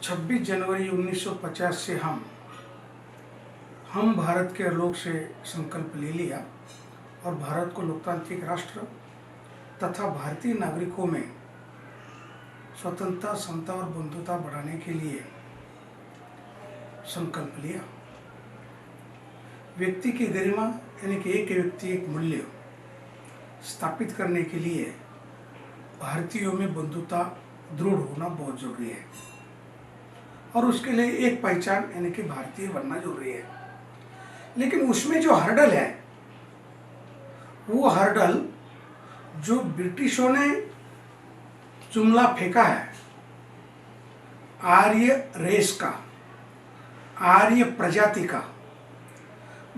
26 जनवरी 1950 से हम भारत के लोग से संकल्प ले लिया और भारत को लोकतांत्रिक राष्ट्र तथा भारतीय नागरिकों में स्वतंत्रता, समता और बंधुता बढ़ाने के लिए संकल्प लिया। व्यक्ति की गरिमा यानी कि एक व्यक्ति एक मूल्य स्थापित करने के लिए भारतीयों में बंधुता दृढ़ होना बहुत जरूरी है और उसके लिए एक पहचान यानी कि भारतीय बनना जरूरी है। लेकिन उसमें जो हर्डल है वो हर्डल जो ब्रिटिशों ने जुमला फेंका है आर्य रेस का, आर्य प्रजाति का,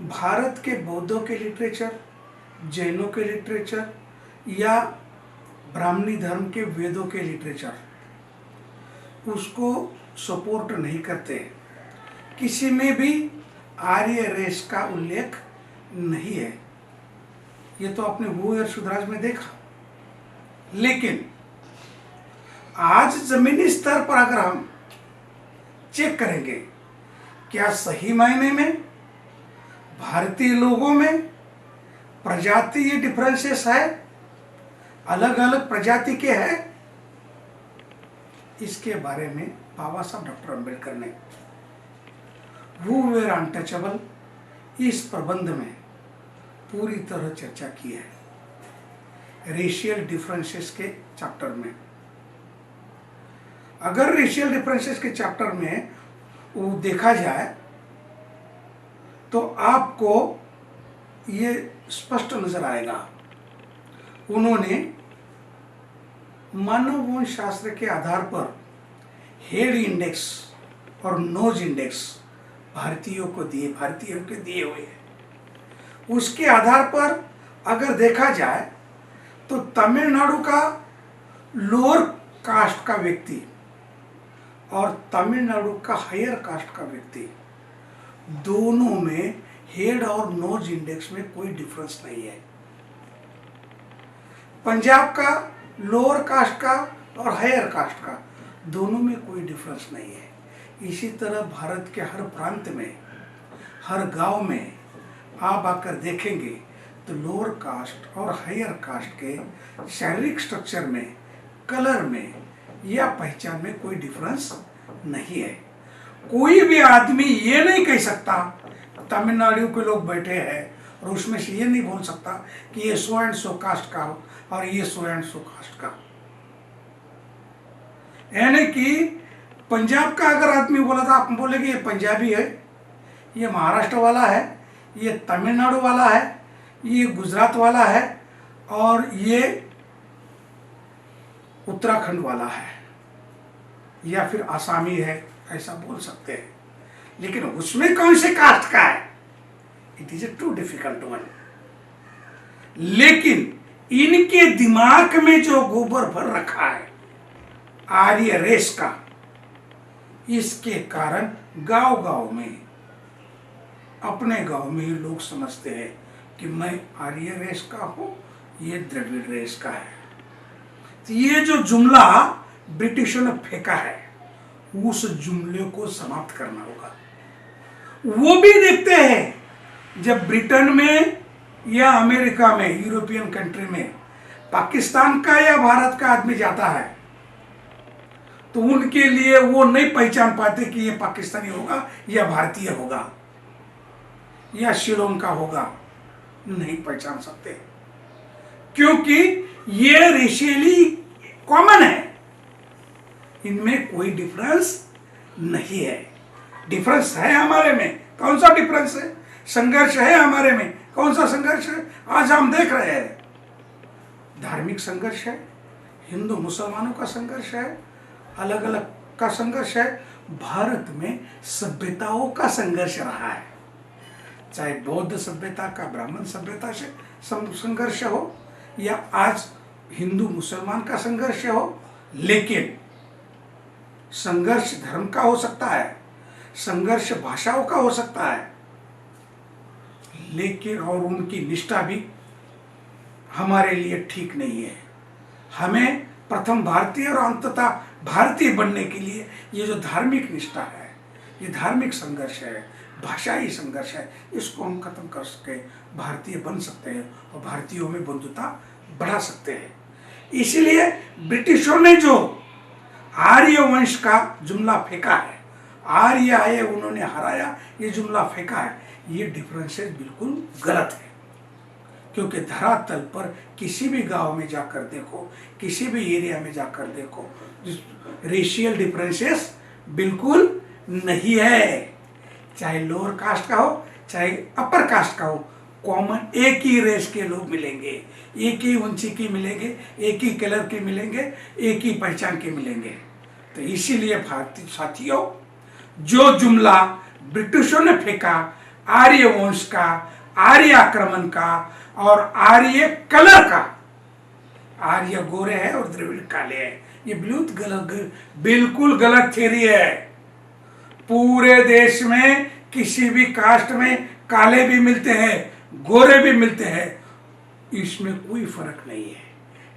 भारत के बौद्धों के लिटरेचर, जैनों के लिटरेचर या ब्राह्मणी धर्म के वेदों के लिटरेचर उसको सपोर्ट नहीं करते। किसी में भी आर्य रेस का उल्लेख नहीं है। ये तो आपने वो और सुधराज में देखा। लेकिन आज जमीनी स्तर पर अगर हम चेक करेंगे क्या सही मायने में भारतीय लोगों में प्रजातीय डिफरेंसेस है, अलग अलग प्रजाति के हैं, इसके बारे में बाबा साहब डॉक्टर अम्बेडकर ने हू वेर अनटचेबल इस प्रबंध में पूरी तरह चर्चा की है। रेशियल डिफरेंसेस के चैप्टर में, अगर रेशियल डिफरेंसेस के चैप्टर में वो देखा जाए तो आपको ये स्पष्ट नजर आएगा। उन्होंने मानव वंश शास्त्र के आधार पर हेड इंडेक्स और नोज इंडेक्स भारतीयों को दिए हुए हैं। उसके आधार पर अगर देखा जाए तो तमिलनाडु का लोअर कास्ट का व्यक्ति और तमिलनाडु का हायर कास्ट का व्यक्ति दोनों में हेड और नोज इंडेक्स में कोई डिफरेंस नहीं है। पंजाब का लोअर कास्ट का और हायर कास्ट का दोनों में कोई डिफरेंस नहीं है। इसी तरह भारत के हर प्रांत में, हर गांव में आप आकर देखेंगे तो लोअर कास्ट और हायर कास्ट के शारीरिक स्ट्रक्चर में, कलर में या पहचान में कोई डिफरेंस नहीं है। कोई भी आदमी ये नहीं कह सकता तमिलनाडु के लोग बैठे हैं और उसमें से ये नहीं बोल सकता कि ये सो एंड सो कास्ट का हो और ये सो एंड सो कास्ट का। यानी कि पंजाब का अगर आदमी बोला था, आप बोलेंगे ये पंजाबी है, ये महाराष्ट्र वाला है, ये तमिलनाडु वाला है, ये गुजरात वाला है और ये उत्तराखंड वाला है या फिर आसामी है, ऐसा बोल सकते हैं। लेकिन उसमें कौन से कास्ट का है, it is a too difficult one. लेकिन इनके दिमाग में जो गोबर भर रखा है आर्य रेस का, इसके कारण गांव-गांव में, अपने गांव में ही लोग समझते हैं कि मैं आर्य रेस का हूं, ये द्रविड़ रेस का है। तो ये जो जुमला ब्रिटिशों ने फेंका है उस जुमले को समाप्त करना होगा। वो भी देखते हैं जब ब्रिटेन में या अमेरिका में, यूरोपियन कंट्री में पाकिस्तान का या भारत का आदमी जाता है तो उनके लिए वो नहीं पहचान पाते कि ये पाकिस्तानी होगा या भारतीय होगा या श्रीलंका होगा, नहीं पहचान सकते क्योंकि ये रेशियली कॉमन है, इनमें कोई डिफरेंस नहीं है। डिफरेंस है हमारे में, कौन सा डिफरेंस है? संघर्ष है हमारे में, कौन सा संघर्ष है? आज हम देख रहे हैं धार्मिक संघर्ष है, हिंदू मुसलमानों का संघर्ष है, अलग अलग का संघर्ष है। भारत में सभ्यताओं का संघर्ष रहा है, चाहे बौद्ध सभ्यता का ब्राह्मण सभ्यता से संघर्ष हो या आज हिंदू मुसलमान का संघर्ष हो। लेकिन संघर्ष धर्म का हो सकता है, संघर्ष भाषाओं का हो सकता है, लेकिन और उनकी निष्ठा भी हमारे लिए ठीक नहीं है। हमें प्रथम भारतीय और अंततः भारतीय बनने के लिए ये जो धार्मिक निष्ठा है, ये धार्मिक संघर्ष है, भाषाई संघर्ष है, इसको हम खत्म कर सके भारतीय बन सकते हैं और भारतीयों में बंधुता बढ़ा सकते हैं। इसलिए ब्रिटिशों ने जो आर्य वंश का जुमला फेंका है, आर्य आए उन्होंने हराया, ये जुमला फेंका है, ये डिफरेंसेस बिल्कुल गलत है। क्योंकि धरातल पर किसी भी गांव में जाकर देखो, किसी भी एरिया में जाकर देखो, रेशियल डिफरेंसेस बिल्कुल नहीं है। चाहे लोअर कास्ट का हो, चाहे अपर कास्ट का हो, कॉमन एक ही रेस के लोग मिलेंगे, एक ही ऊंची की मिलेंगे, एक ही कलर के मिलेंगे, एक ही पहचान के मिलेंगे। तो इसीलिए भारतीय साथियों, जो जुमला ब्रिटिशों ने फेंका आर्य वंश का, आर्य आक्रमण का और आर्य कलर का, आर्य गोरे हैं और द्रविड़ काले हैं, ये बिल्कुल गलत थ्योरी है। पूरे देश में किसी भी कास्ट में काले भी मिलते हैं, गोरे भी मिलते हैं, इसमें कोई फर्क नहीं है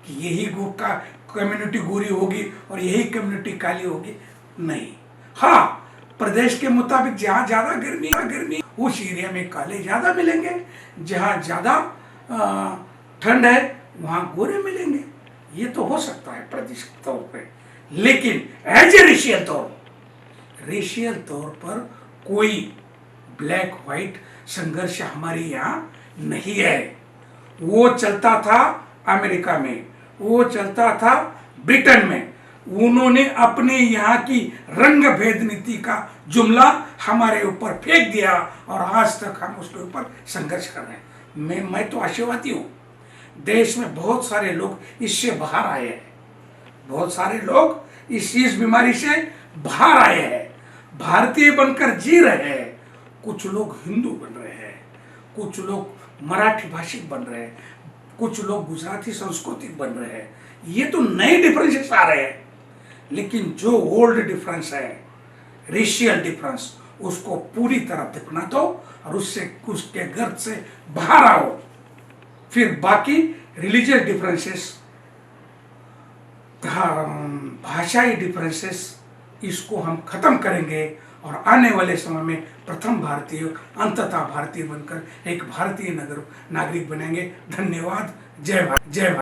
कि यही का कम्युनिटी गोरी होगी और यही कम्युनिटी काली होगी, नहीं। हाँ, प्रदेश के मुताबिक जहाँ ज्यादा गर्मी उस एरिया में काले ज्यादा मिलेंगे, जहाँ ज्यादा ठंड है वहां गोरे मिलेंगे, ये तो हो सकता है प्रदेश तौर पे। लेकिन एज ए रेशियल तौर पर कोई ब्लैक व्हाइट संघर्ष हमारे यहाँ नहीं है। वो चलता था अमेरिका में, वो चलता था ब्रिटेन में, उन्होंने अपने यहाँ की रंग भेद नीति का जुमला हमारे ऊपर फेंक दिया और आज तक हम उसके ऊपर संघर्ष कर रहे हैं। मैं तो आशावादी हूँ, देश में बहुत सारे लोग इससे बाहर आए हैं, बहुत सारे लोग इस बीमारी से बाहर आए हैं, भारतीय बनकर जी रहे हैं। कुछ लोग हिंदू बन रहे हैं, कुछ लोग मराठी भाषिक बन रहे हैं, कुछ लोग गुजराती सांस्कृतिक बन रहे हैं। ये तो नए डिफरेंसेस आ रहे हैं, लेकिन जो ओल्ड डिफरेंस है, रेशियल डिफरेंस, उसको पूरी तरह दफना दो और उसके गर्द से बाहर आओ। फिर बाकी रिलीजियस डिफरेंसेस, भाषाई डिफरेंसेस, इसको हम खत्म करेंगे और आने वाले समय में प्रथम भारतीय, अंततः भारतीय बनकर एक भारतीय नागरिक बनेंगे। धन्यवाद। जय भारत, जय भारत।